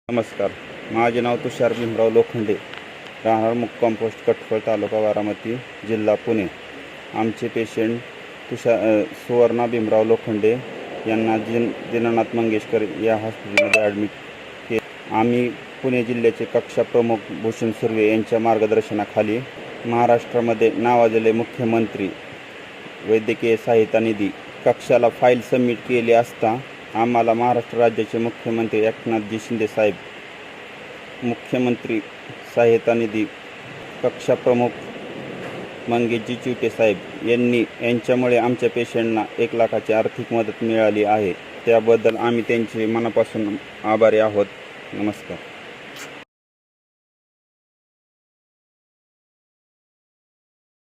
नमस्कार. माझे नाव तुषार भीमराव लोखंडे, राहणार मुक्काम पोस्ट कटफळ, तालुका बारामती, जिल्हा पुणे. आमचे पेशंट सुवर्णा भीमराव लोखंडे यांना दीनानाथ मंगेशकर या हॉस्पिटलमध्ये ॲडमिट केले. आम्ही पुणे जिल्ह्याचे कक्षा प्रमुख भूषण सुर्वे यांच्या मार्गदर्शनाखाली महाराष्ट्रामध्ये नावाजलेले मुख्यमंत्री वैद्यकीय सहायता निधी कक्षाला फाईल सबमिट केली असता आम्हाला महाराष्ट्र राज्याचे मुख्यमंत्री एकनाथजी शिंदे साहेब, मुख्यमंत्री सहायता निधी कक्षा प्रमुख मंगेशजी चिवटे साहेब यांच्यामुळे आमच्या पेशंटना 1 लाखाची आर्थिक मदत मिळाली आहे. त्याबद्दल आम्ही त्यांचे मनापासून आभारी आहोत. नमस्कार.